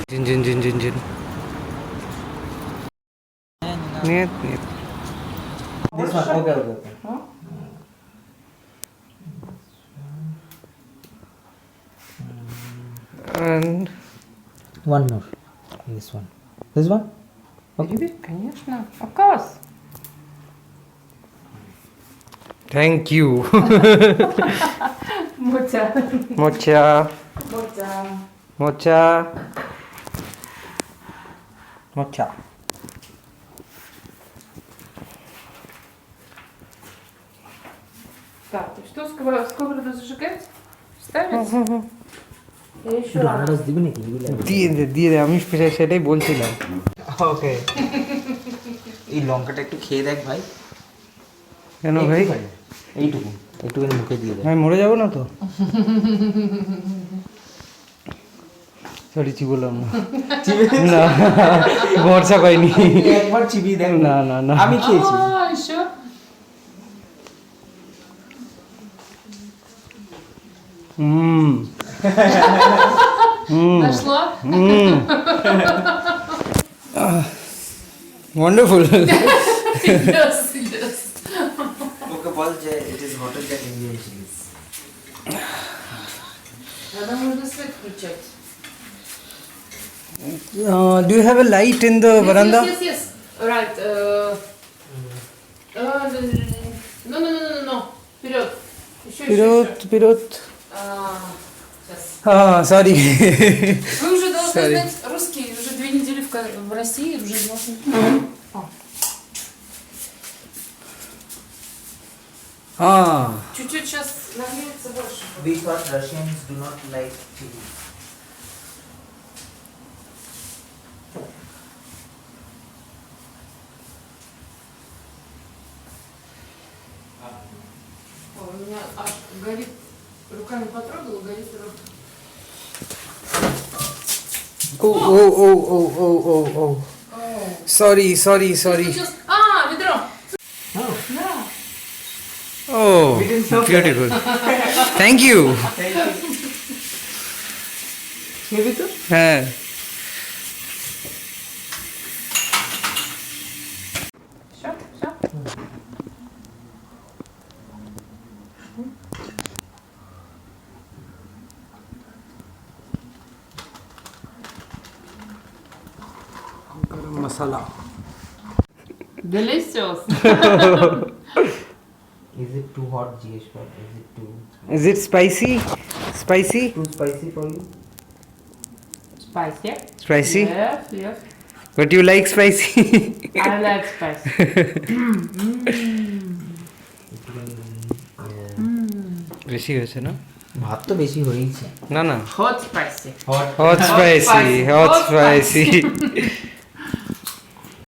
জিন Нет. This one, okay. Huh? And One more. This one. This one? Okay. Конечно. Of course. thank you. Mocha. Mocha. Mocha. Mocha. Mocha. Так, ты что, сковороду зажигать? Ставить? Я еще раз. আনারস দিবি নাকি? দিয়ে দে আমি সেটাই বলছিলাম। ওকে। এই লঙ্কাটা একটু খেয়ে দেখ ভাই। কেন ভাই? এইটুকু মুখে দিয়ে দে। আমি মরে যাবো না তো? সরি চিবলাম না। না ভরসা পাইনি। একবার চিবিয়ে দেখ। না আমি খেয়েছি। Еще. Нашла? Wonderful. Yes. ওকে বল যে it is hotter than Indian chilies. Тогда можно свет включать. Do you have a light in the veranda? Yes. Right. No. Вперед. Еще. Вперед. Сейчас. Sorry. Вы уже должны Sorry. знать русский. Уже 2 недели в России. Уже должны... Чуть-чуть сейчас нагреется больше. We thought Russians do not like chili. Ой, у меня аж горит. Руками потрогала, горит рука. Oh. Sorry. Сейчас... ведро! Да. Oh, beautiful. Thank you. খেবি তো? হ্যাঁ। Все. গরম মশলা। Delicious. Is it too hot, জিজ্ঞেস কর? Is it spicy? Too spicy for you? Spicy? Spicy? Yes. But you like spicy? I like spicy. বেশি হয়েছে না? ভাত তো বেশি হয়েছে। না Hot spicy. hot spicy